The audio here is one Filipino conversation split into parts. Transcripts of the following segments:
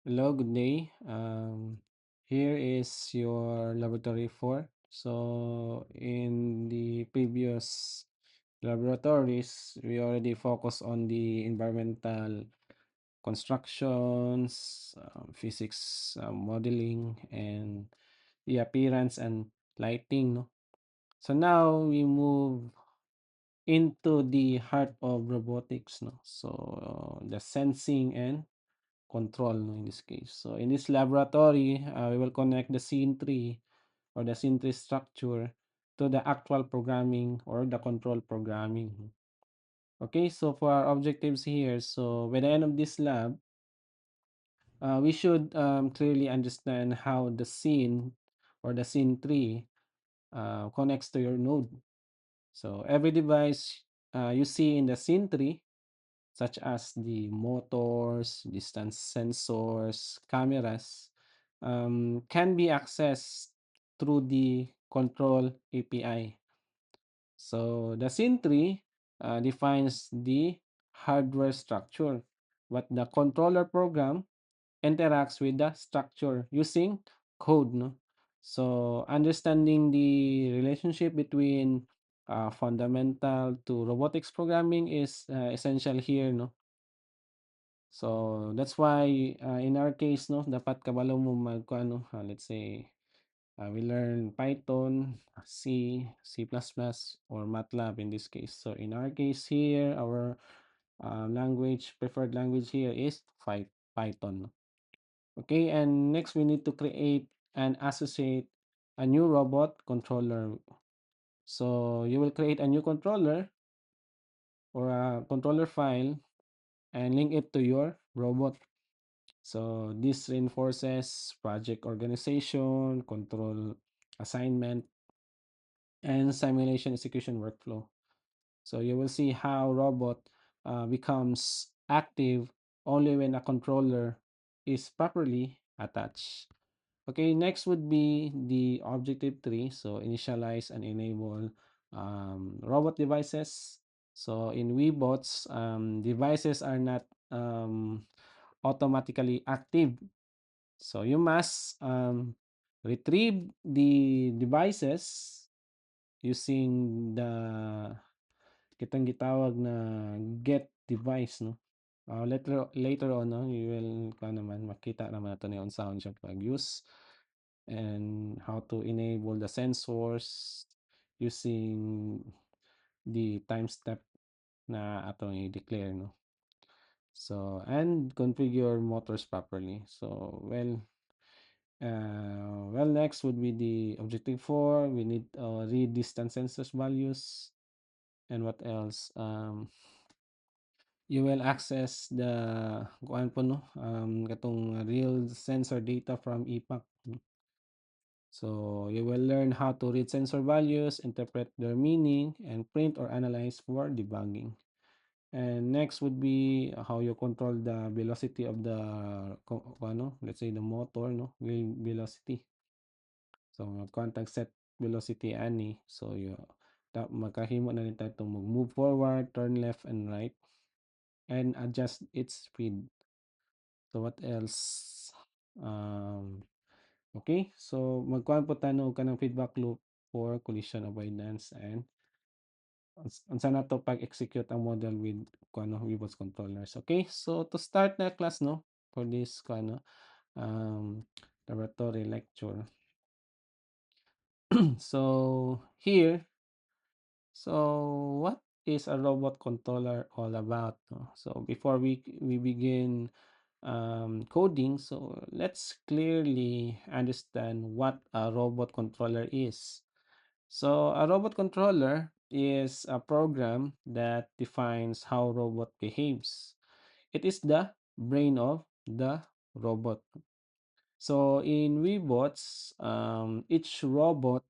Hello, good day. Here is your laboratory 4. So, in the previous laboratories, we already focused on the environmental constructions, physics modeling, and the appearance and lighting. No? So, now we move into the heart of robotics. No? So, the sensing and control, no, in this case. So in this laboratory, we will connect the scene tree or the scene tree structure to the actual programming or the control programming. Okay, so for our objectives here, so by the end of this lab, we should clearly understand how the scene or the scene tree connects to your node. So every device you see in the scene tree, such as the motors, distance sensors, cameras, can be accessed through the control API. So the scene tree defines the hardware structure, but the controller program interacts with the structure using code. No? So understanding the relationship between fundamental to robotics programming is essential here. No? So, that's why, in our case 'no, dapat kabalo mo mag-kuano, let's say, we learn Python, C, C++, or MATLAB in this case. So, in our case here, our, preferred language here is Python. No? Okay, and next we need to create and associate a new robot controller. So, you will create a new controller or a controller file and link it to your robot. So this reinforces project organization, control assignment, and simulation execution workflow. So you will see how robot becomes active only when a controller is properly attached. Okay, next would be the objective tree. So initialize and enable robot devices. So in Weebots, devices are not automatically active. So you must retrieve the devices using the kitang gitawag na get device, no. Later on, no, you will naman makita naman nato ni unsaon siya pag-use and how to enable the sensors using the time step na atong i-declare, no. So and configure motors properly. So next would be the objective 4. We need read distance sensors values. And what else? You will access the kuan po no, katong real sensor data from EPAC. So you will learn how to read sensor values, interpret their meaning, and print or analyze for debugging. And next would be how you control the velocity of the let's say the motor, no, wheel velocity. So contact set velocity ani. So magkahimo na nita itong mag-move forward, turn left and right, and adjust its speed. So what else? Um, okay, so magkuhan po tayo ka ng feedback loop for collision avoidance and unsa na to pag-execute ang model with kuano Weebots controllers. Okay, so to start na class no for this kuano laboratory lecture. So here, so what is a robot controller all about? No? So before we begin coding, so let's clearly understand what a robot controller is. So a robot controller is a program that defines how robot behaves. It is the brain of the robot. So in Weebots, each robot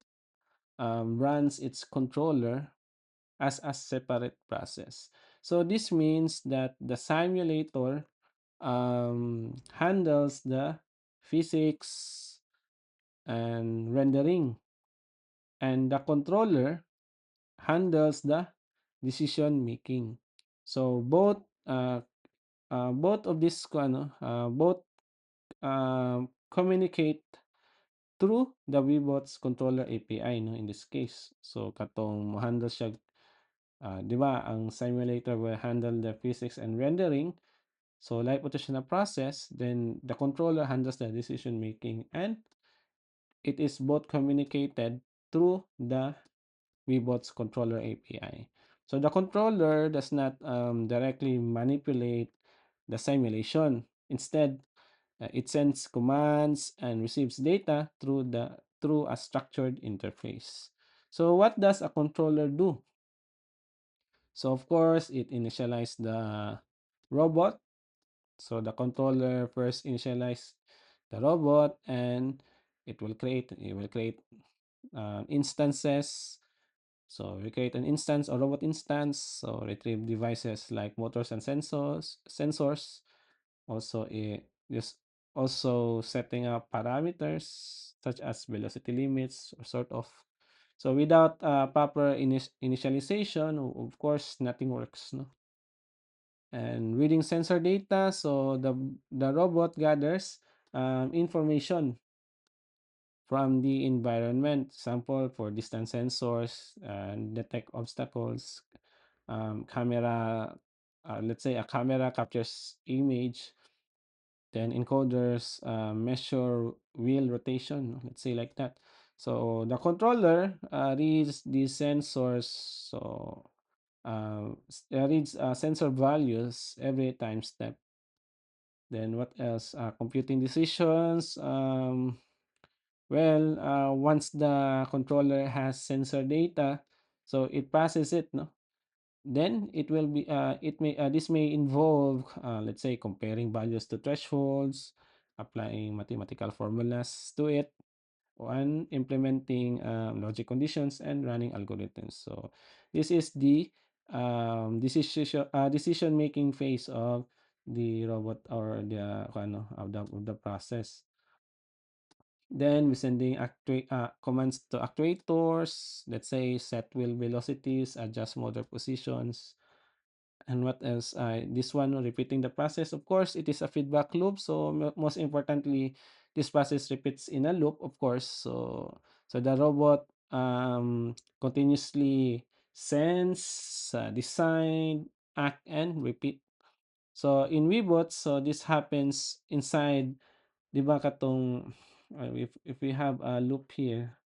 runs its controller as a separate process. So this means that the simulator handles the physics and rendering, and the controller handles the decision making. So both of this both communicate through the Webot's controller API, no, in this case. So katong mo-handle siya, 'di ba ang simulator will handle the physics and rendering. So like po siya na process, then the controller handles the decision making, and it is both communicated through the Webot's controller API. So the controller does not directly manipulate the simulation. Instead, it sends commands and receives data through a structured interface. So what does a controller do? So of course, it initializes the robot. So the controller first initialize the robot, and it will create instances. So we create an instance or robot instance. So retrieve devices like motors and sensors. Also, just also setting up parameters such as velocity limits or sort of. So without proper initialization, of course, nothing works. No? And reading sensor data, so the robot gathers information from the environment, sample for distance sensors and detect obstacles. Camera, let's say a camera captures image, then encoders measure wheel rotation, let's say like that. So the controller reads these sensors, so reads sensor values every time step. Then what else? Computing decisions. Once the controller has sensor data, so it passes it, no? Then this may involve, let's say, comparing values to thresholds, applying mathematical formulas to it, and implementing logic conditions and running algorithms. So this is the decision making phase of the robot, or the of the process. Then we're sending commands to actuators, let's say set wheel velocities, adjust motor positions, and what else? This one, repeating the process. Of course, it is a feedback loop. So most importantly, this process repeats in a loop, of course. So the robot continuously sends, design, act, and repeat. So in Weebot, so this happens inside, di ba katong, if we have a loop here,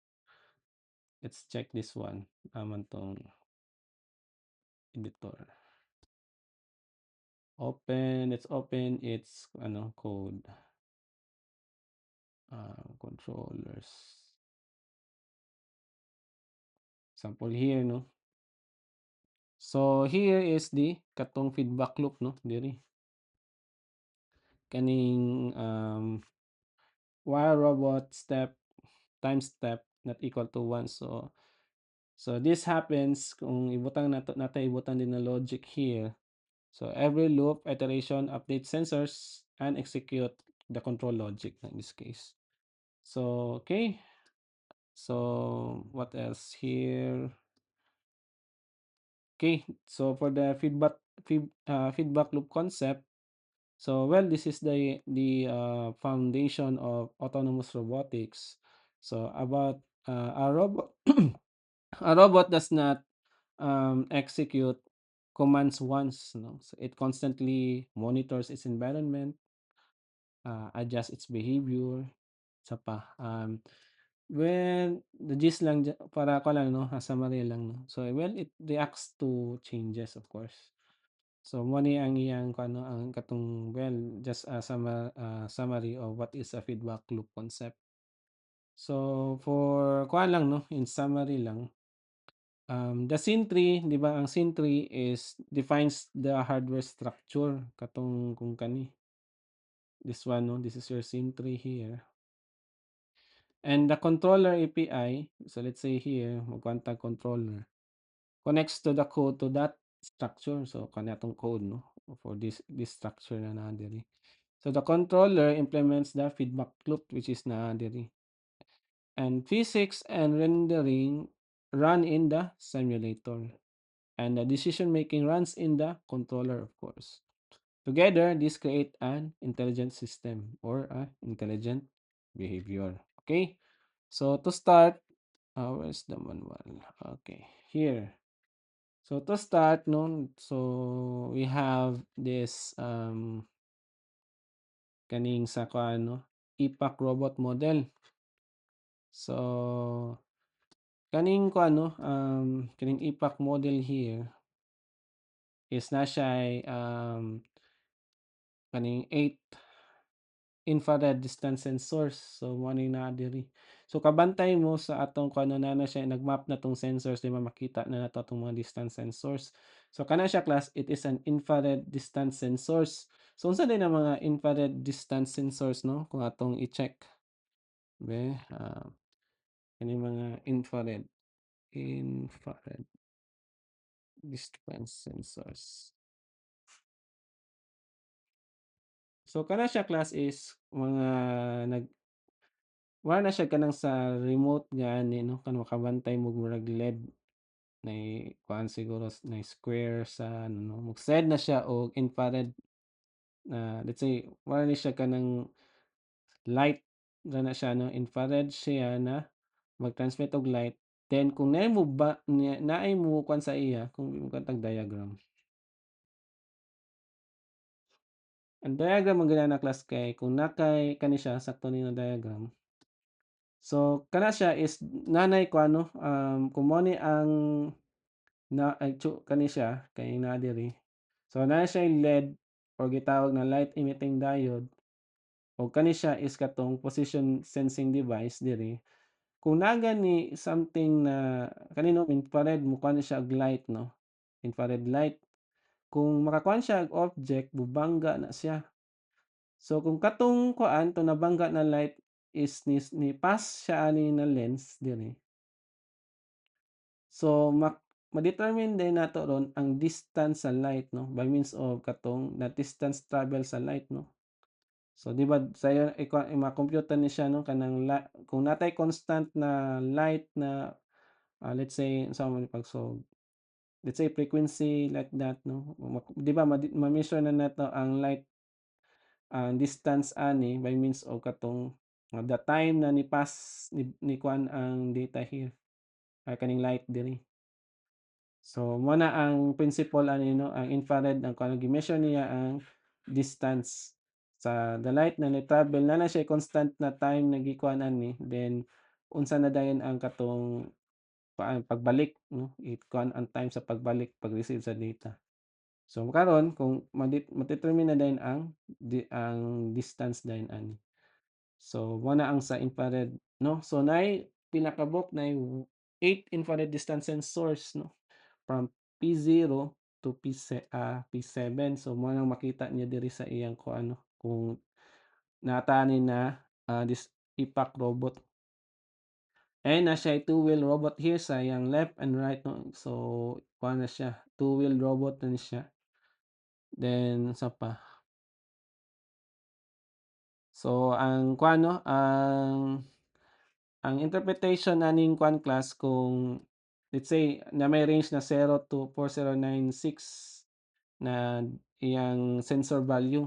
let's check this one. Naman tong editor. Let's open its code. Controllers. Sample here, no? So here is the katong feedback loop, no? Diri. Kaning while robot step time step not equal to 1. So this happens kung ibutang ibutang din na logic here. So every loop iteration updates sensors and execute the control logic in this case. So okay. So what else here? Okay, so for the feedback loop concept, so this is the foundation of autonomous robotics. So about a robot, a robot does not execute commands once. No? So it constantly monitors its environment, adjusts its behavior. Sa pa, the gist lang para ko lang, no, summary lang, no. So it reacts to changes, of course. So mo ni ang iyang ang katong, just a summary of what is a feedback loop concept. So for kuan lang, no, in summary lang, the scene tree, 'di ba, ang scene tree is defines the hardware structure katong kung kani. This one, no, this is your scene tree here. And the controller API, so let's say here, magkwanta controller, connects to the code to that structure. So kanatong code, no, for this structure na diri. So the controller implements the feedback loop, which is na diri. And physics and rendering run in the simulator. And the decision making runs in the controller, of course. Together, this create an intelligent system or a intelligent behavior. Okay? So to start, where's the manual? Okay, here. So to start, no, so we have this kaning sa ano, IPAC robot model. So kaning ko ano, kaning IPAC model here is na siya ay, kaning 8 infrared distance sensors. So mo ni naa diri. So kabantay mo sa atong kung ano na siya nagmap na tong sensors, di ba makita na nato atong mga distance sensors. So kana siya class, it is an infrared distance sensors. So unsa din ang mga infrared distance sensors, no? Kung atong i-check. Be, kani mga infrared distance sensors. So kana siya class is mga nag wala na siya kanang sa remote gani, no, kanang makabantay mo murag LED nay kuan siguro nay square sa ano, no, mag-send na siya og infrared na let's say wala ni siya kanang light ra na siya, no, infrared siya na mag-transmit og light. Then kung naay mo ba naay mo kuan sa iya kung mo tag diagram. Ang diagram ang gana class kay kung nakay kani siya sakto ni nga diagram. So kana siya is nanay kuan, no, kung mao ni ang na ay kani siya kay naa diri. So naa siya'y LED or gitawag na light emitting diode o kani siya is katong position sensing device diri. Kung naa gani something na kanino infrared mokuha na siya og light, no, infrared light. Kung makakuha siya og object bubangga na siya. So kung katong kuan 'tong nabangga na light is ni-pass siya ani na lens diri. So ma-determine din nato ron ang distance sa light, no, by means of katong na distance travel sa light, no. So 'di ba sayo ma-compute ni siya, no, kanang kung natay constant na light na, let's say unsa man pag-solve, let's say frequency like that, no, 'di ba ma-measure na nato ang light, distance ani by means of katong the time na ni-pass ni kuan ang data here, kaning light diri. So mo na ang principle ani, no, ang infrared ang kuan gi-measure niya ang distance sa the light na ni-travel na siya constant na time na gikuan ani, then unsa na dayon ang katong pagbalik, no, kuan ang time sa pagbalik pag-receive sa data. So karon kung ma-determine na dayon ang distance dayon ani. So mo na ang sa infrared, no. So naay pinakabuok nay 8 infrared distance sensors, no. From P0 to P7. So mo nang makita niyo diri sa iyang kung ano, kung naa ni na, this IPAC robot. And na siya two-wheel robot here sa iyang left and right, no. So kuha na siya, two-wheel robot na ni siya. Then sa pa. So ang kuan, no, ang interpretation naning kuan class kung let's say na may range na 0 to 4096 na iyang sensor value.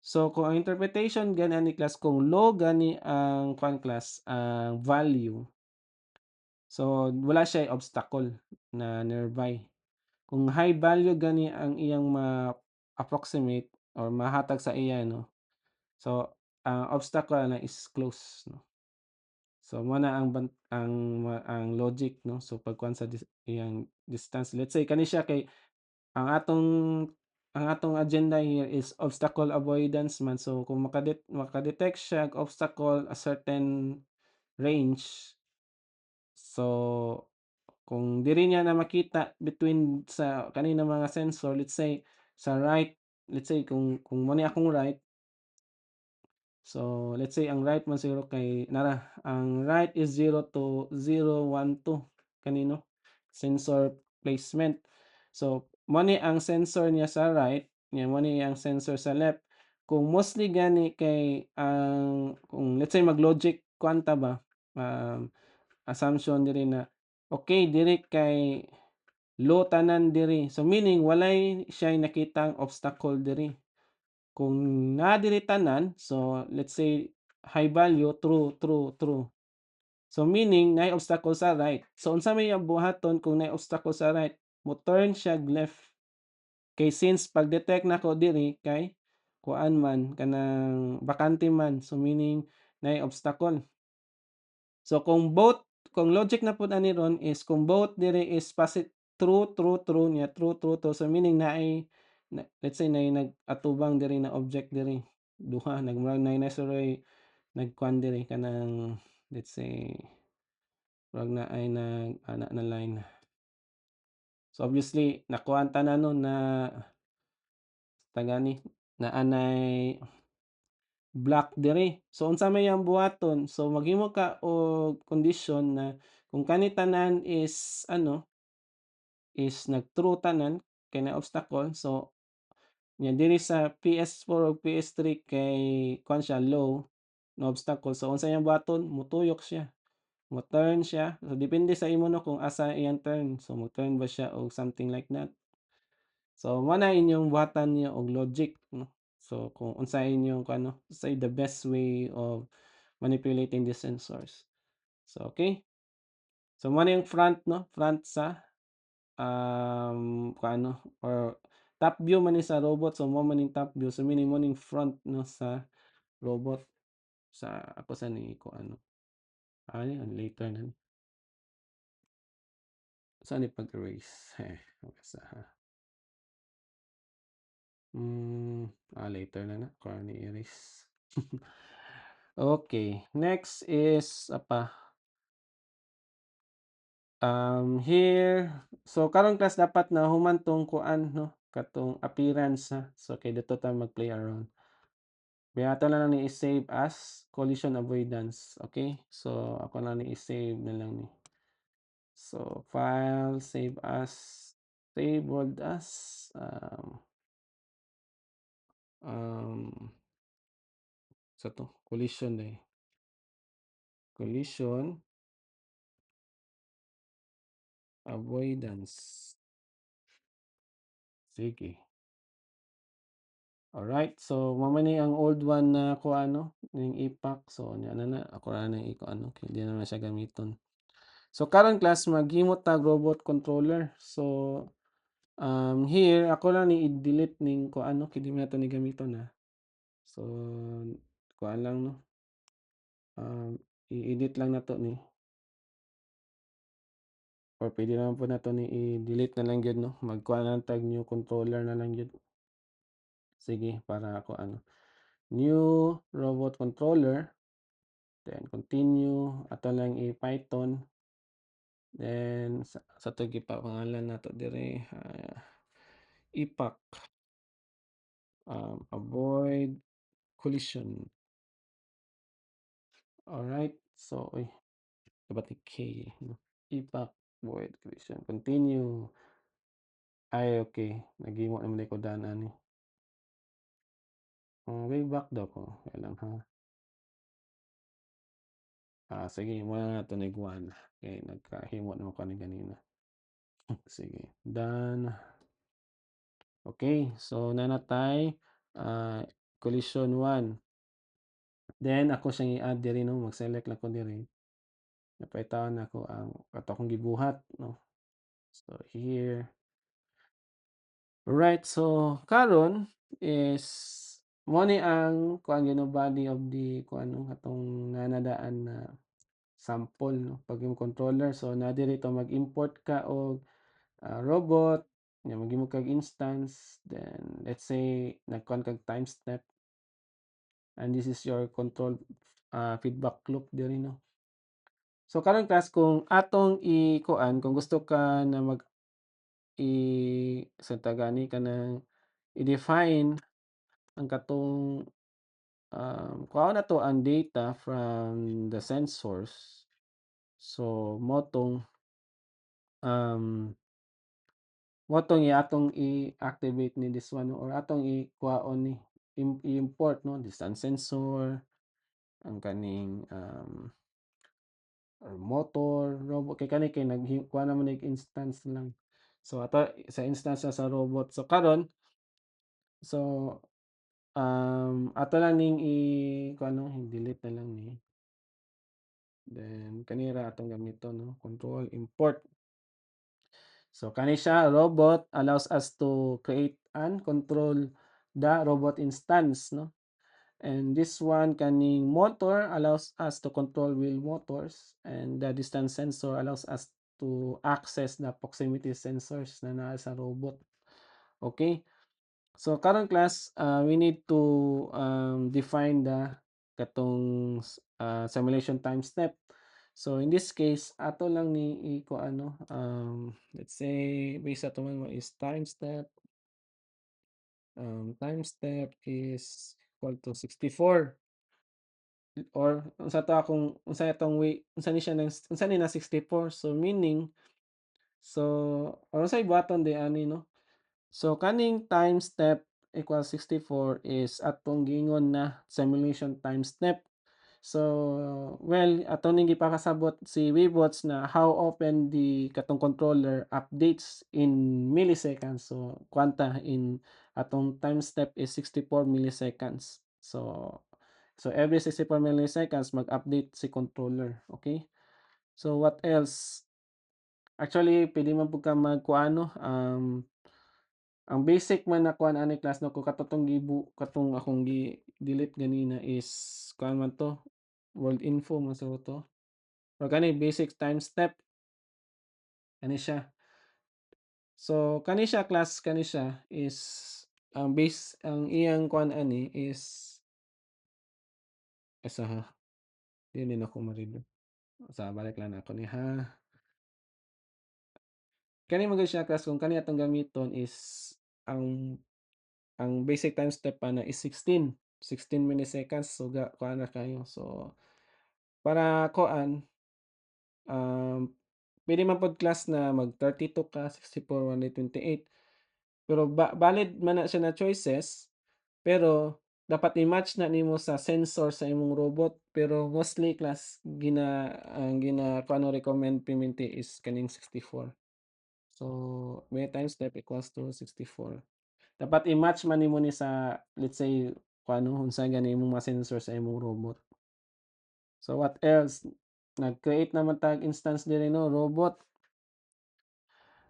So kung ang interpretation gani ani class kung low gani ang kuan class, ang value, so wala siya obstacle na nearby. Kung high value gani ang iyang ma-approximate or mahatag sa iya, no, so ang obstacle na is close, no. So mo na ang ang logic, no, so pagkuan sa iyang distance. Let's say kani siya kay ang atong ang atong agenda here is obstacle avoidance man. So kung maka-detect siya og obstacle a certain range, so kung diri niya na makita between sa kaninang mga sensor, let's say sa right, let's say kung mo ni akong right, so let's say ang right man siguro kay ang right is 0 to 012 kanino sensor placement. So mo ni ang sensor niya sa right, niya mo ni ang sensor sa left. Kung mostly gani kay ang kung let's say mag-logic quanta ba, assumption diri na okay diri kay low tanan diri. So meaning walay siya'y nakitang obstacle diri. Kung naa diri tanan, so let's say high value, true, true, true. So meaning naay obstacle sa right. So unsa may iyang buhaton kung naay obstacle sa right, mo-turn siya left. Kay since pag-detect nako diri kay kuan man kanang bakante man, so meaning naay obstacle. So kung logic na pud ani ron is kung both diri is true, true, true niya, true, true, true, so meaning naay let's say naay nag-atubang diri na object diri, duha nagmurag naay nasuroy nagkuan diri kanang let's say murag naay nag-ana na line. So obviously nakuha ang tanan nun na tagani naa nay block diri. So unsa may iyang buhaton, so maghimo ka og kondisyon na kung kani tanan is ano, is nag-true tanan kay naay obstacle, so nya diri sa PS4 ug PS3 kay kuan siya low na obstacle, so unsa iyang buhaton, motuyok siya, mo-turn siya. So depende sa imo 'no kung asa iyang turn, so mo-turn ba siya og something like that. So mao na inyong buhatan niyo og logic 'no. So kung unsa inyong kuano, say the best way of manipulating the sensors. So okay, so mao na yung front 'no, front sa, kuano or top view man ni sa robot, so mao man ning top view, so meaning mao ning front 'no sa robot. Sa ako sa ni kuano, yun later na ni, saan ni pag-erase, sa, later na ako ra ni erase. Okay, next is apa, here, so karong class dapat na human tong kuan 'no, katong appearance ha. So kay dito ta mag-play around. Kaya ato na lang ni i-save as collision avoidance, okay? So ako na ni i-save na lang ni. So file, save as, save world as, um, sa 'to, collision eh, collision avoidance. Sige. Alright, so mao man ni ang old one na kuano, ning ipak. So nya na ako ra na i-kuano kay di na siya gamiton. So karon class maghimo tag robot controller. So, here ako lang ni i-delete ning kuano kay di man nato ni gamiton, So kuan lang 'no, i-edit lang nato ni or puwede naman po nato ni i-delete na lang gyud 'no, magkuha na lang tag new controller na lang gyud. Sige para ako ano, new robot controller, then continue, ato lang i-Python, then sa 'to gipapangalan nato dire, ipak, avoid collision. Alright, so uy, dapat i-K 'no, ipak, avoid collision, continue. Ay okey, naghimo naman ako daan ani. Way back daw ko, kaya lang ha. Sige muna nato nig-1 kay nagkahimo naman ko ni ganina. Sige, done. Okay, so nanatay, collision 1. Then ako siyang i-add diri 'no, mag-select lang ko diri. Napaytawon nako ang ato akong gibuhat 'no. So here, right, so karon is mo ni ang kuan gyud no, body of the kuan 'no, atong nanadaan na sample 'no, pag yung controller. So na diri to mag-import ka og robot, nya maghimo kag instance, then let's say nagkuhan kag time step, and this is your control feedback loop diri 'no. So karon class kung atong i-kuan, kung gusto ka na sa gani kanang i-define ang katong, kuhaon nato ang data from the sensors. So um mo tong atong i-activate ni this one or atong kuhaon ni i-import 'no, distance sensor, ang kaning, or motor, robot kay kani kay kuha naman ig instance lang. So ato sa instansya sa robot. So karon, so, ato lang ning kuano, i-delete na lang ni. Then kanira atong gamiton 'no, control import. So kani siya robot allows us to create and control the robot instance 'no. And this one kaning motor allows us to control wheel motors, and the distance sensor allows us to access the proximity sensors na naa sa robot. Okay? So karon class, we need to define the katong simulation time step. So in this case, ato lang ni iko ano, let's say base sa tuman mo is time step is equal to 64, or unsa to akong unsa atong way unsa ni siya unsa ni na 64, so meaning, so or unsay buhaton di ani no. So kaning time step equals 64 is atong giingon na simulation time step. So, well, atong ning gipakasabot si Weebots na how often the katong controller updates in milliseconds. So, kwanta in atong time step is 64 milliseconds. So every 64 milliseconds mag-update si controller, okay? So what else? Actually, pwede man pud ka magkuano, ang basic man na kuan ani class no, kung katong katong akong gi-delete ganina is kuan man 'to, world info man siguro 'to, or kani basic time step, kani siya. So kani siya class, kani siya is ang base ang iyang kuan ani is asaha, dili na ko ma-read. Sa balik lang nako ni ha. Kani man gyud siya class, kung kani atong gamiton is ang basic time step pa na is 16 milliseconds. So kuan na kayo. So para kuan, um, puwede man pod class na mag 32 ka, 64, 128. Pero valid man na siya na choices, pero dapat i-match na nimo sa sensor sa imong robot. Pero mostly class ang kuano recommend piminti is kaning 64. So, may time step equals to 64. Dapat i-match man nimo ni sa, let's say kuano, unsa gani imong mga sensor sa imong robot. So what else? Nag-create naman tag instance diri no, robot.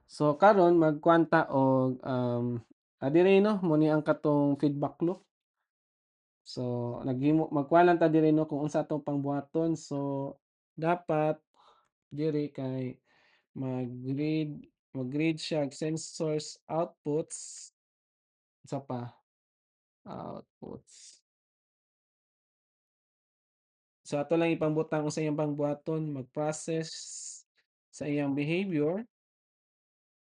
So karon magkuan ta og diri no mo ni ang katong feedback loop. So magkuha lang ta diri no kung unsa atong pangbuhaton. So dapat diri kay mag-read siya og sensors outputs, sa pa outputs. So ato lang ipangutang unsa iyang pangbuhaton, mag-process sa iyang behavior,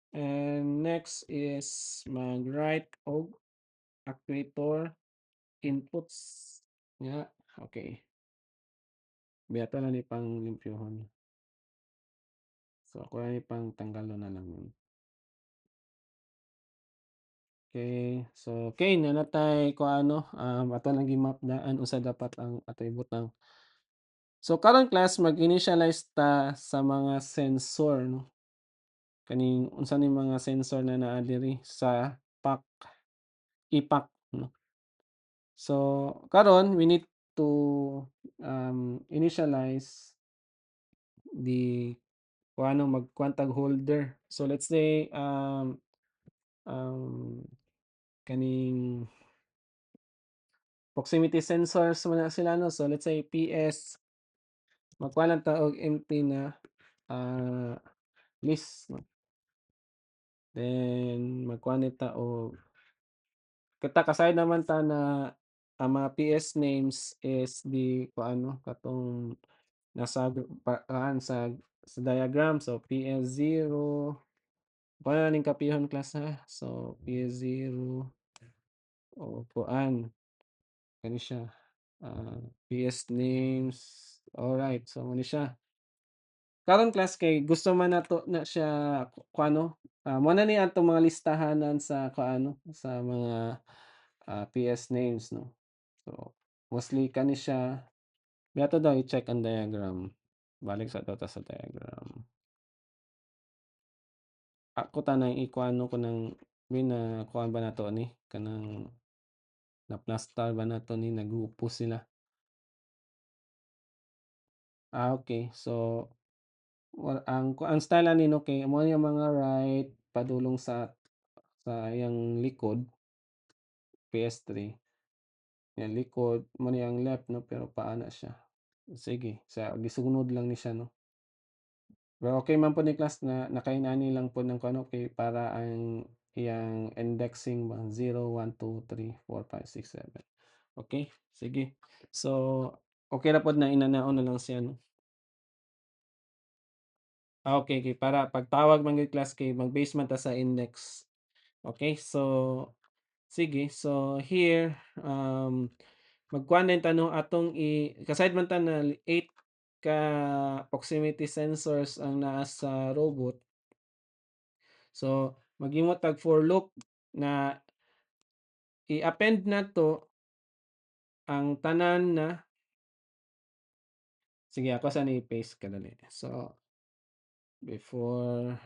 and next is mag-write og actuator inputs nga. Okay, ato na ni panglimpyuhon. So ako na ni pang tanggalon na lang yun. Okay, so okay na natay kuano, ato lang gi-map daan usa dapat ang atong ibutang. So karon class mag-initialize ta sa mga sensor 'no, kaning unsa ni mga sensor na naa diri sa pack, ipak 'no. So karon we need to initialize the kuano magkuhan tag holder. So let's say um, kaning proximity sensors man na sila no. So let's say PS, magkuha lang ta og empty na ah, list no. Then magkuha ni ta og kasayod naman ta na ang mga PS names is the kuano katong nasa sa diagram. So PS0, kuha na ning kapihon class ha. So PS0 o kuan kani siya, PS names, alright. So mo ni siya. Karon class kay gusto man nato na siya kuano, mo na ni atong mga listahanan sa kuano, sa mga PS names 'no. So mostly kani siya, ato daw i-check ang diagram. Balik sa ta sa diagram. ako tanang ikuano ko ng kuan ba nato ni kanang naplastar ba nato ni nag-uupos sila. Okay. So, ang style ani 'no kay amo yung mga right padulong sa iyang likod, PS3, yang likod mo yang left 'no, pero paa na siya. Sige, gisunod lang ni siya 'no. Pero okey man po ni class na nakainani lang po ng kuano kay para ang iyang indexing ba 0, 1, 2, 3, 4, 5, 6, 7. Okey, sige. So, okey ra pod na inanaon na lang siya 'no. Okey, okey para pagtawag man gyud class kay mag-base man ta sa index. Okay, so sige. So here, magkuhan din ta 'no atong kasayad man ta na 8 ka proximity sensors ang naa sa robot. So maghimo tag for loop na i-append nato ang tanan na sige ako sa i-paste kadali. So before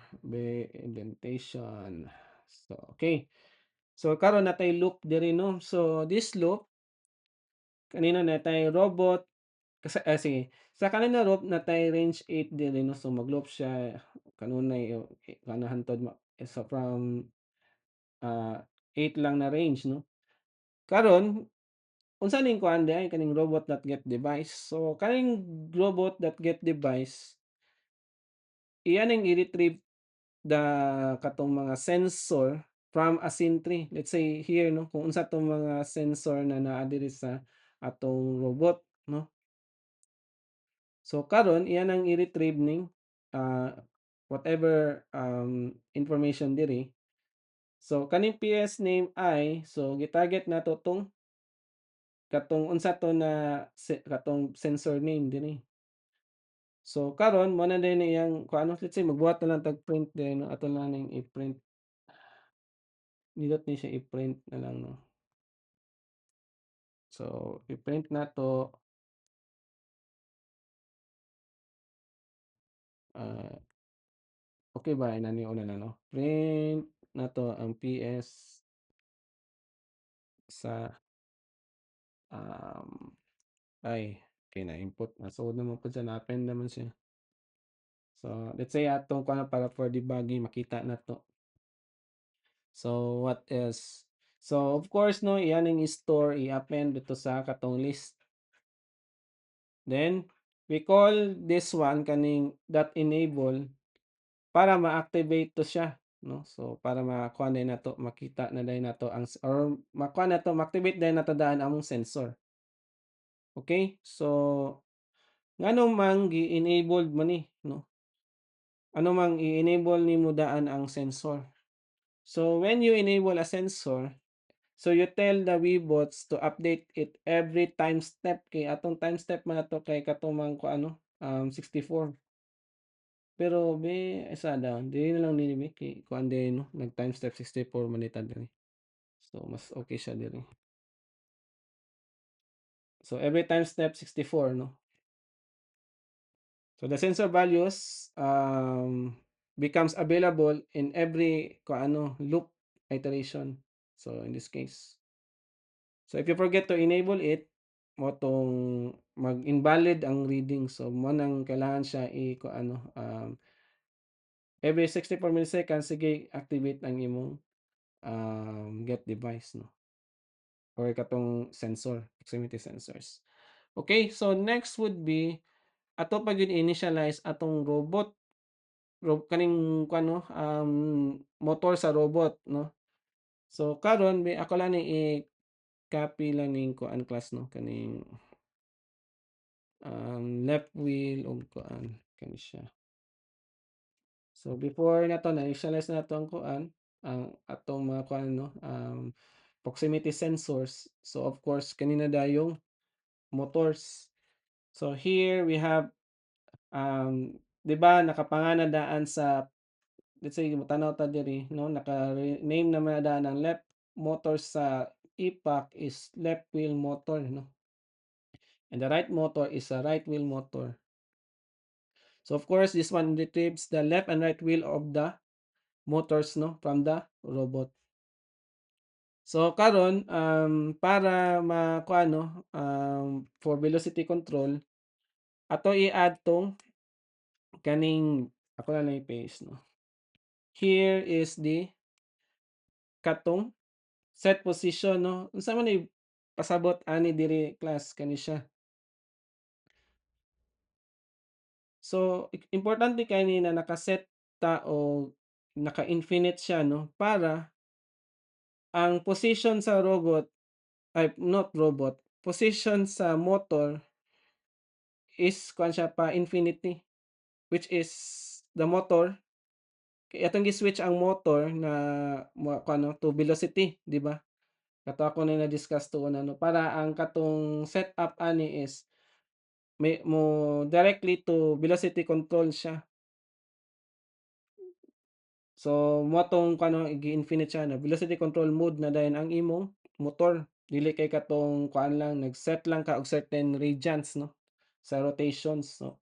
indentation. So okay. So karon natay loop diri 'no. So this loop kanina natay robot sige, sa kanina rope natay range 8 diri 'no, so mag-loop siya kanunay kana hantod so from, 8 lang na range 'no. Karon unsa ning kuan diay kaning robot.getDevice. So kaning robot.getDevice iya ning i-retrieve the katong mga sensor from a scene tree. Let's say here 'no, kung unsa 'tong mga sensor na naa diri sa atong robot 'no. So karon iyan ang i-retrieve ning, whatever, information diri. So kaning PS name ay so gi-target nato 'tong katong unsa 'to na katong sensor name diri. So karon mo na din iyang kuano, let's say magbuhat na lang tag print din 'no, ato na ning i-print, nindot ni siya i-print na lang 'no. So i-print nato, ah, okey ba inani una na 'no, print nato ang PS sa, um ay, okey na-input nasud naman po siya na-append naman siya. So, let's say atong kuha para for debugging makita nato. So, what else? So, of course 'no, iyan ang i-store, i-append dito sa katong list. Then, we call this one kaning .enable para ma-activate 'to siya 'no. So, para makuha din nato, makita na din nato ang or makuha nato, ma-activate din nato daan among sensor. Okay. So, ngano man gi-enabled mo ni 'no. Ano mang i-enable nimo daan ang sensor. So when you enable a sensor, so you tell the Weebots to update it every time step kay atong time step man ato kay katumang ko ano, 64. Pero be isa daw dili na lang nini be kay kuan din 'no, nag time step 64 man ita diri. So mas okay siya diri. So every time step 64 'no. So the sensor values becomes available in every ano loop iteration. So in this case. So if you forget to enable it, mo tong mag-invalid ang reading. So mo nang kailangan siya ano every 64 milliseconds sige activate ang imong get device no or katong sensor, proximity sensors. Okay, so next would be ato pag initialize atong robot kaning kuan no, motor sa robot 'no. So karon ako lang ni i-copy lang ning kuan class 'no, kaning, left wheel ug kuan kani siya. So before nato na-initialize na nato ang kuan, ang atong mga kuan 'no, proximity sensors. So of course kanina dayong motors. So here we have, 'di ba nakapangana daan sa let's say tanaw ta diri 'no, naka-name naman na daan ang left motor sa impact is left wheel motor 'no, and the right motor is a right wheel motor. So of course this one retrieves the left and right wheel of the motors, no, from the robot. So karon, para makuha, no, for velocity control, ato i-add 'tong kaning ako na lang i-paste, no. Here is the katong set position, no. Unsa man ni pasabot ani diri class kani siya. So, importante kani na nakaset ta o naka-infinite siya, no, para ang position sa robot ay not robot, position sa motor is kuan siya pa infinity, which is the motor atong gi-switch ang motor na kuan 'no, to velocity, 'di ba? Kato ako na na-discuss tuon ano, para ang katong setup ani is may mo directly to velocity control siya. So, moatong kuano gi-infinite siya na velocity control mode na dayon ang imong motor. Dili kay katong kuan lang nag-set lang ka og certain radians, no, sa rotations, no.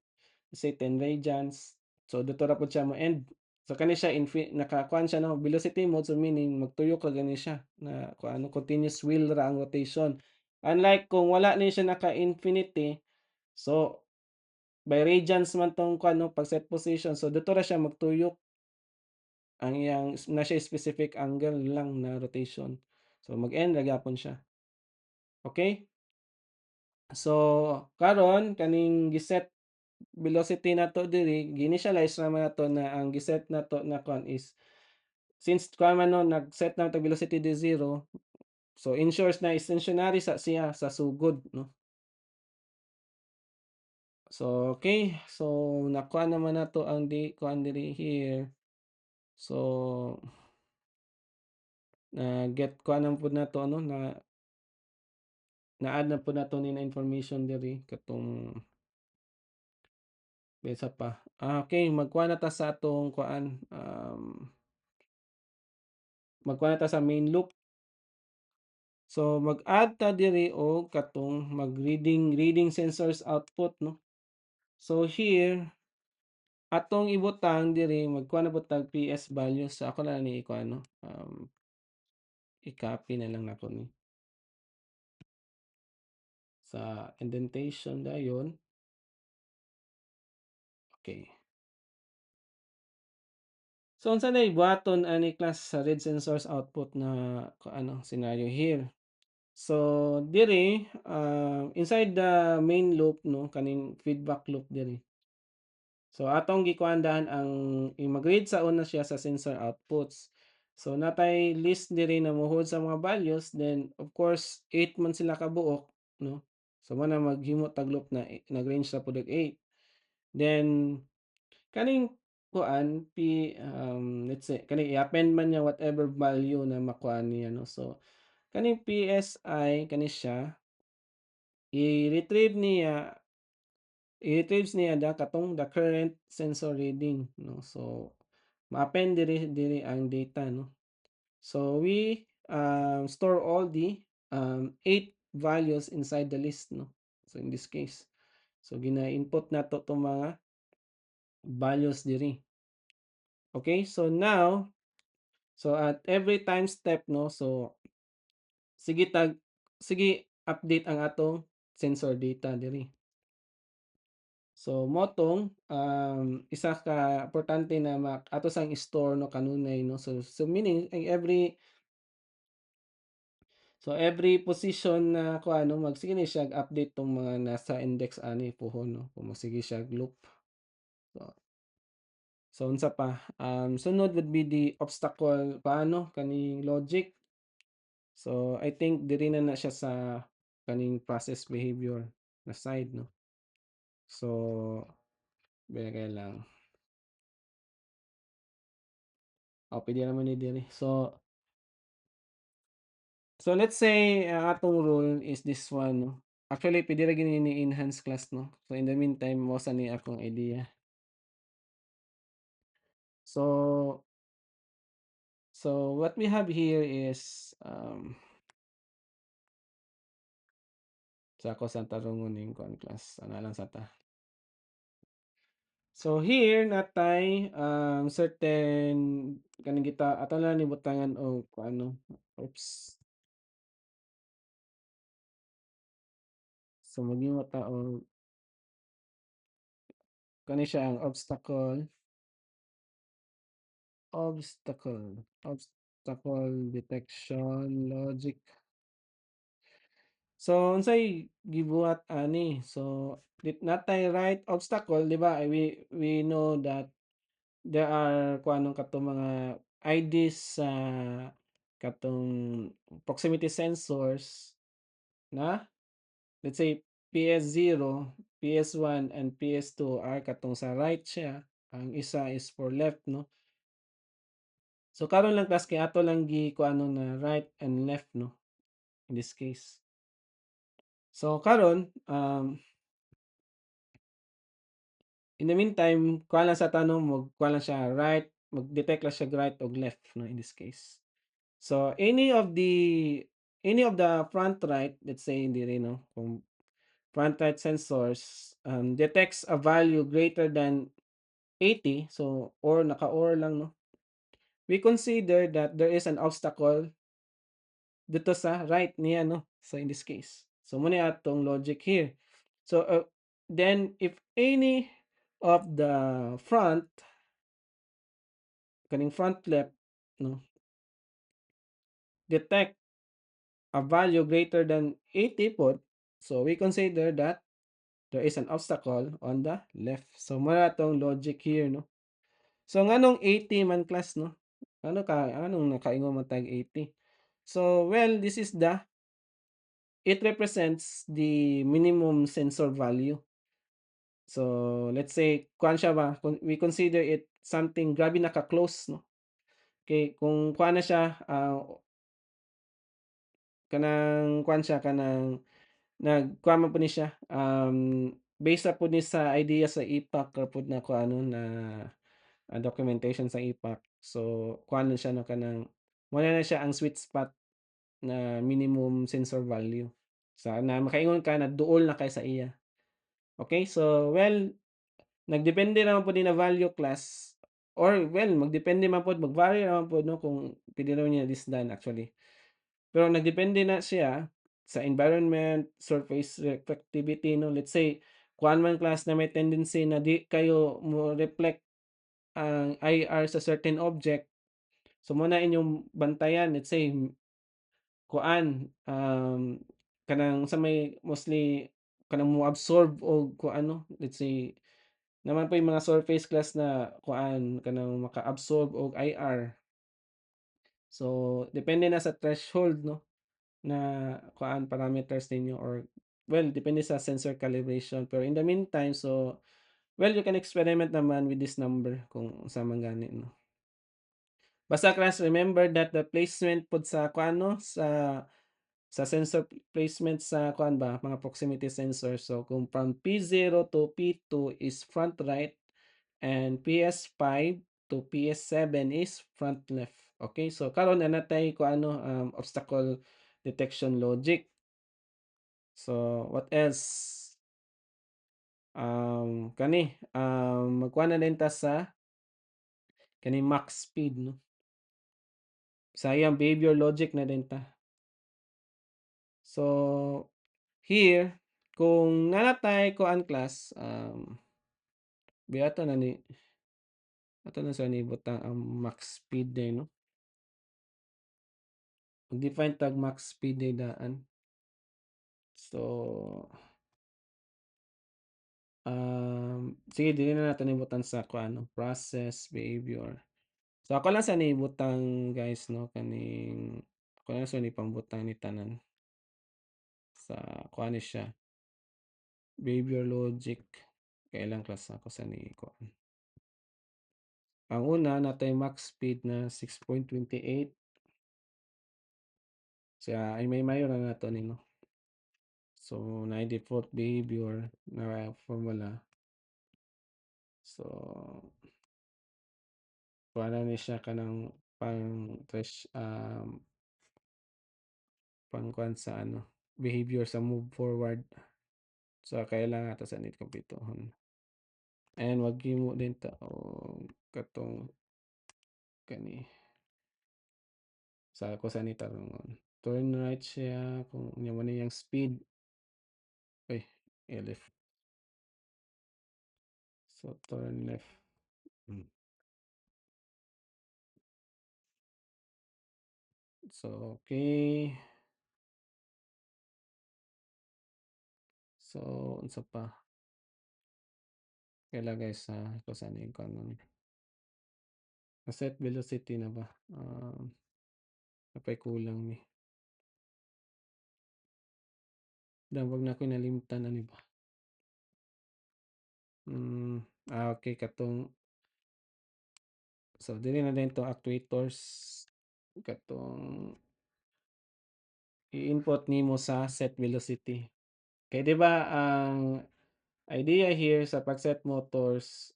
Say 10 radians. So, dito ra pod siya mo-end. So, kani siya nakakuan siya, no, velocity mode, so meaning magtuyok ra gani siya na kuano continuous wheel ra ang rotation. Unlike kung wala ni siya naka-infinity, so by radians man 'tong kuan 'no, pag set position, so dito ra siya magtuyok. Ang iyang na siya specific angle lang na rotation. So mag-end ra gyapon siya, okay. So karon kaning giset velocity nato diri gi-initialize naman nato na ang giset nato na kuan is since kuan man 'no nag-set na tag velocity di zero, so ensures na stationary sa siya sa sugod 'no. So okay, so nakuha naman nato ang di kuan diri here. So na-get kuha na pud nato ano na-add na po nato ni na information diri katong isa pa. Okay magkuha na ta sa atong kuan, magkuha na ta sa main loop. So mag-add ta diri og katong reading sensors output, no. So here atong ibutang diri magkuha na pud tag PS values. So ako na lang ni ikuan, no, i-copy na lang nako ni sa indentation dayon. Okay. So unsa nay buhaton ani class sa read sensors output na ano scenario here. So diri inside the main loop, no, kaning feedback loop diri. So atong gikuandahan ang mag-read sa una siya sa sensor outputs. So natay list diri na mohod sa mga values, then of course 8 man sila kabuok, no. So mo na maghimo tag loop na nag-range sa pud og 8. Then kaning kuan let's say kani i-append man niya whatever value na makuha niya, no. So kaning PSI kani siya i-retrieve niya i-retrieves niya katong the current sensor reading, no. So ma-append diri ang data, no. So we store all the 8 values inside the list, no. So in this case, so gina-input nato 'tong mga values diri. Okay, so now, so at every time step, no, so sige sige update ang atong sensor data diri. So motong isa ka importante na ato sang i-store, no, kanunay, no. So meaning ang every position na kuan, no, magsige ni siya update tong mga nasa index ani puhon, no, kung magsige siya loop. So unsa pa, sunod would be the obstacle paano kaning logic. So I think diri na siya sa kaning process behavior na side, no. So kaya lang, pwede naman ni diri. So let's say ang atong rule is this one, no. Actually puwede ra gini ni-enhance class, no. So in the meantime mo sa ni akong idea. So what we have here is, sa ako sa tarungon ning kuan class, ana lang sa ta. So here natay certain kaning ato na lang nibutangan og kuano, oops. So maghimo ta og kani siya ang obstacle detection logic. So unsay gibuhat ani, so natay right obstacle 'di ba, we know that there are kuanong katong mga IDs sa katong proximity sensors na let's say PS0, PS1, and PS2 are katong sa right siya, ang isa is for left 'no. So karon lang task kay ato lang kuanon na right and left 'no, in this case. So karon, in the meantime kuha lang sa tanong kuha lang siya right, mag-detect lang siya right og left 'no, in this case. So any of the front right, let's say diri 'no, kung front right sensors, detects a value greater than 80, so or naka-or lang 'no, we consider that there is an obstacle dito sa right niya 'no, so in this case. So muna atong logic here. So, then if any of the front, kaning front left 'no, detect a value greater than 80 pod, so we consider that there is an obstacle on the left. So muna atong logic here 'no. So nganong 80 man class 'no? Anong nakaingon man tag 80? So, well, it represents the minimum sensor value. So, let's say kuan siya ba, we consider it something grabe naka-close 'no. Okay, kung kuan na siya, kanang kuan siya, kanang nagkuha man po ni siya, based ra pud ni sa idea sa impact ra pud na kuano na, documentation sa impact. So, kuan na siya 'no, kanang muna na siya ang sweet spot na minimum sensor value. Sa na makaingon ka na duol na kay sa iya. Okay, so well, nagdepende naman po din na value class or well, magdepende man pod, mag-vary naman pod 'no kung pwede naman niya lisdan actually. Pero nagdepende na siya sa environment, surface reflectivity 'no. Let's say, kuhaan man class na may tendency na di kayo mo reflect ang IR sa certain object, so muna inyong bantayan. Let's say kuan, kanang sa may mostly kanang mo-absorb og kung ano, let's say naman po yung mga surface class na kuan kanang maka-absorb og IR. So, depende na sa threshold 'no, na kuan parameters ninyo or well, depende sa sensor calibration. Pero in the meantime, so well, you can experiment naman with this number kung unsa man gani 'no. Basta class remember that the placement pod sa kuan 'no, sa sensor placement sa kuan ba, mga proximity sensor. So kung from P0 to P2 is front right and PS5 to PS7 is front left. Okay, so karon na natay ko ano, obstacle detection logic. So what else? Magkuha na din ta sa kani max speed no. Sayang behavior logic na din ta. So here, kung nanatay ko ang class, ato na ni ato na sa ni butang ang max speed day no. Mag-define tag max speed day daan. So, sige dili na natin ibutan sa kuano, process, behavior. So ako lang sa niibutang guys 'no, ako lang sa ni pangbutang ni tanan sa kuan ni siya, behavior logic. Kailang class ako sa ni kuan. Ang una natay max speed na 6.28. Siya ay may mayor na nato ni no. So na default behavior na formula. So kuha ni siya kanang pang kuan sa ano, behavior sa move forward. So kailangan ata sa need kumpletuhon. And wag mo din ta og katong kani sa kusa ni tarungon. Turn right siya kung unya man niyang speed. Ay, left. So turn left. Hmm. So okay. So unsa pa? Kaila guys ha kusa ni kanon. Na-set velocity na ba? Napay kulang ni. Wag na ko nalimtan ani ba? Hmm, okay katong so dili na din 'tong actuators katong i-input nimo sa set velocity. Kay 'di ba ang idea here sa pag-set motors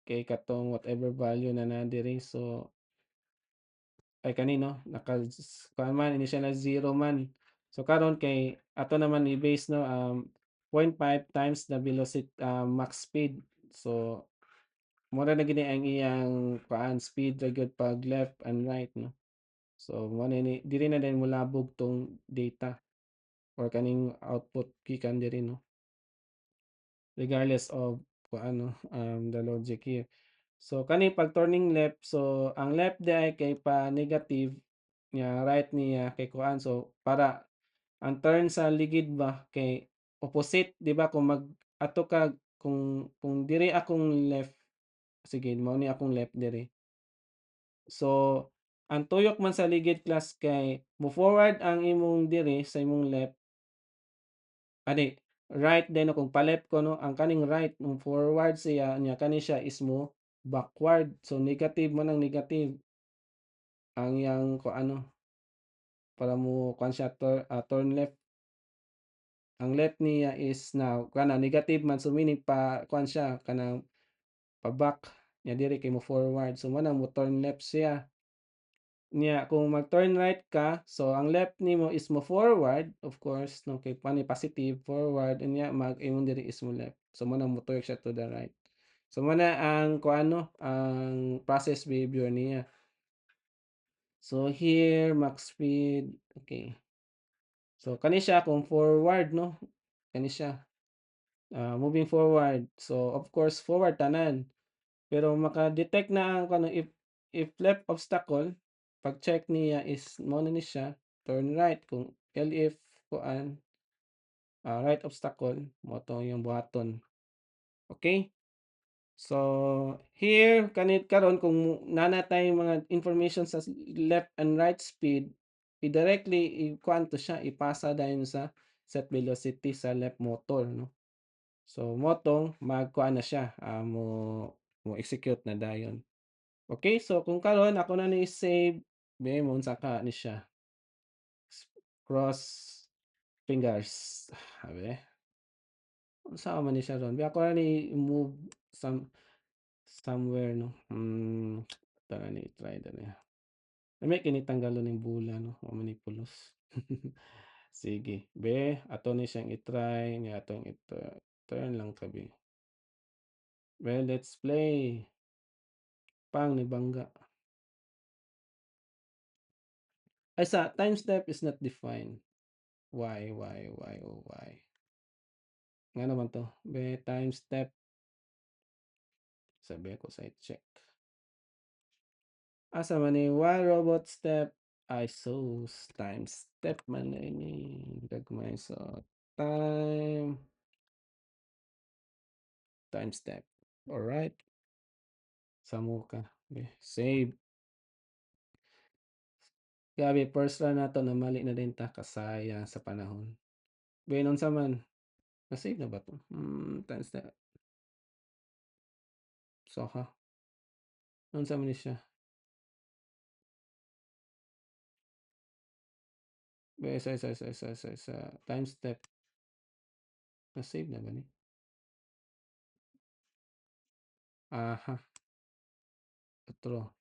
kay katong whatever value na na diri so ay kanino kuan man ini siya na zero man. So karon kay ato naman i-base no 0.5 times the velocity max speed. So mura na gini ang iyang kuan speed ra gyud pag left and right no. So mo na ni diri na din molabog tong data or kaning output gikan diri no. Regardless of kung ano the logic here. So kani pag turning left so ang left di ay kay pa negative nya right niya kay kuan so para ang turn sa ligid ba kay opposite 'di ba kung mag ato ka kung diri akong left sige mao ni akong left diri. So ang tuyok man sa ligid class kay mo forward ang imong diri sa imong left ani right then kung pa-left ko 'no ang kaning right mo forward siya nya kani siya is mo backward. So negative man ang negative ang iyang kung ano para mo kuan siya turn left. Ang left niya is now kana negative man so meaning pa kuan siya kanang pa-back nya diri kay mo forward. So mo na mo turn left siya. Nya kung mag-turn right ka, so ang left nimo is mo forward of course no kay pani positive forward unya mag-ingon diri is mo left. So mo na motuyok siya to the right. So mo na ang kuano ang process behavior niya. So here max speed okay. So kani siya kung forward no, kani siya moving forward. So of course forward tanan. Pero maka-detect na ang kung ano if left obstacle, pag-check niya is mao na ni siya, turn right kung LF kuan, right obstacle, mo to yung buhaton. Okay? So, here karon kung nana tayong mga information sa left and right speed, i-directly kuan to siya, ipasa dayon sa set velocity sa left motor, no? So, motong magkuan na siya, mo execute na dayon. Okay, so kung karon ako na ni save, behemon saka ni siya. Cross fingers. Abi, unsa man ni siya ron? Ako na ni move somewhere no. Tara ni try dali. May kini tanggalon ning bula no, wa man ni pulos. Sige, be ato ni siyang i-try nga atong turn lang kabi. Well, let's play. Pang ni bangga. Ay sa time step is not defined. Why, oh why? Nga naman 'to, be time step, sabi ko sa check. Asa man ni while robot step, I saw time step man na ini gagmay so time time step. Alright, samo ka, be save. Grabe first run nato namali na din ta kasayang sa panahon. Be unsa man, na-save na ba 'to? Time step, so ha, unsa man ni siya? Be sa time step, na-save na ba ni? Aha, otro.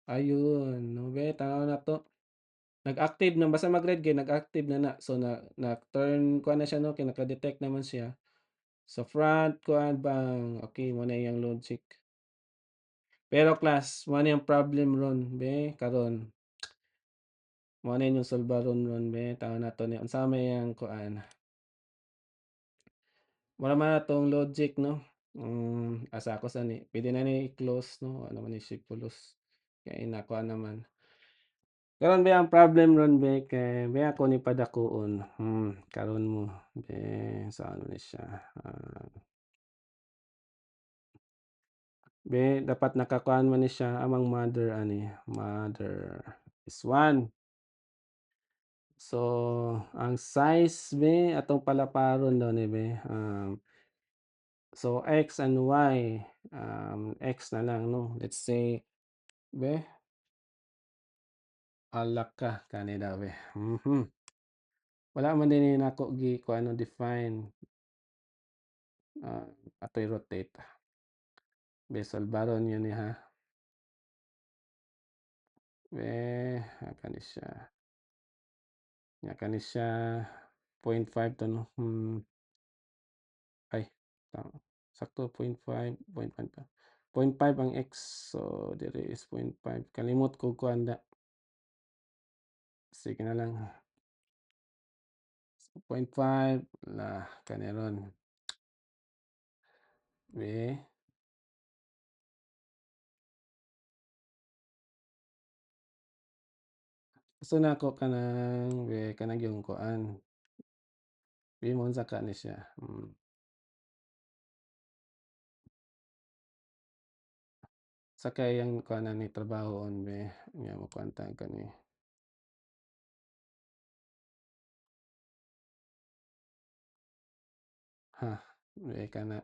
Ayun, 'no be tanaw na 'to. Nag-active na basta mag-red kay nag-active na na. So na-turn kuha na siya 'no, kay naka-detect naman siya. Sa front kuhaan bang, okey mo na iyang logic. Pero class mao ni ang problem ron be karon, mao na inyong solbaron ron be taon nato ni unsa may ang kuan, wala man atong logic 'no, asa ko sa ni puwede na ni i-close 'no, ano man ni siya pulos, kay nakuha naman. Karon be ang problem ron be kay be ako ni padakuon, karon mo be saan man ni siya, be dapat nakakuan man ni siya amang mother ani, mother is 1. So, ang size be atong palaparon daw ni be, so x and y, x na lang 'no, let's say be, hala ka kani daw be, wala man din ni nako gikuan 'no define, ah, ato'y rotate, be solbaron yun ni ha, be kani siya, kani siya 0.5 to 'no, ay tama sakto 0.5, 0.5 pa, 0.5 ang x, so diri is 0.5 kalimot ko kuan da, sige na lang 0.5 la kani ron, be gusto nako kanang be kanang yung kuan, be mo unsa ka ni siya, sa iyang kuanan ni trabahon be nga makuan ta kani, ha be kana,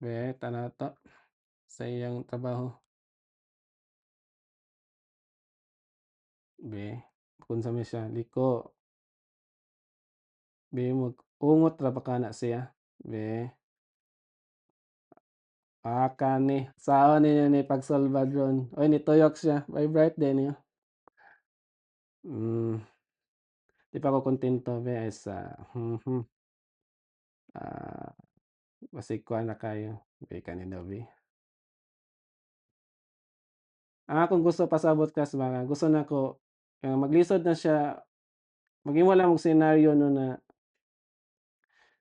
be tanaw to sa iyang trabaho, be kung sa man siya liko, be mag-ungot ra ba kana siya, be kani saan ninyo ni pagsolba ron, uy nituyok siya by birthday niyo, hmm, di pa ako kontento be ay sa, ah, basig kuan na kayo, be kani daw be. Ang akong gusto pasabot kas mga gusto nako, maglisod na siya, maghimo lang og senaryo 'no na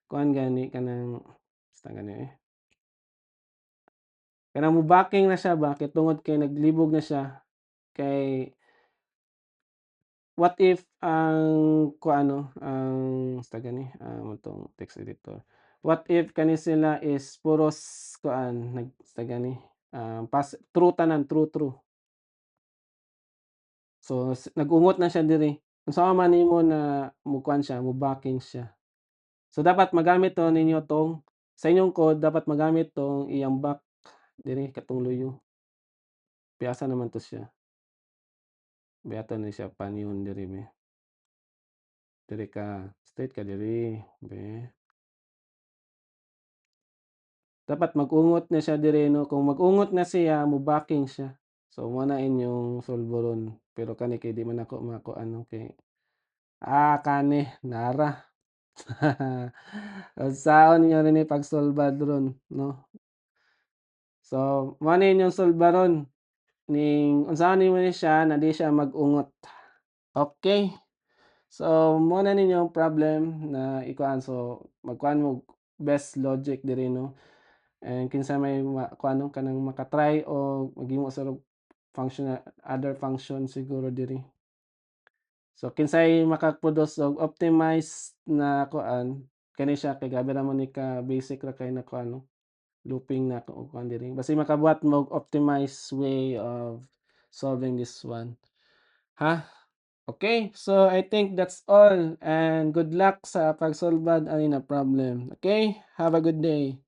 kuan gani kanang basta gani, kanang mo-backing na siya ba kay tungod kay naglibog na siya, kay what if ang kuan 'no, ang basta gani, motong text editor. What if kani sila is puros kuan basta gani, true tanan, true. So, nag-ungot na siya diri, unsaon man nimo na mo-kuan siya, mo-backing siya. So, dapat magamit 'to ninyo 'tong sa inyong code dapat magamit 'tong iyang back diri katong luyo. Piasa naman 'to siya, beato ni siya panihon diri be, diri ka, straight ka diri be. Dapat mag-ungot na siya diri 'no, kung mag-ungot na siya mo-backing siya. So, mao na inyong sulburon, pero kani kay di man ako makuan 'no kay, kani nara. Unsaon niyo rini pagsulbad ron 'no. So, mao na inyong sulbaron ning unsaon nimo ni siya na di siya mag-ungot. Okay. So, mao na ninyo ang problem na ikuan, so magkuhan mo best logic diri 'no, and kinsa may kuan 'no kanang maka-try o maghimo sa function other function siguro diri. So, kinsay maka-produce og optimized na kuan, kani siya kay grabe naman ni ka-basic ra kay na kuan 'no, looping na kuan diri. Basi makabuhat mo og optimized way of solving this one, ha? Okay, so I think that's all and good luck sa pagsolbad ani na problem. Okay, have a good day.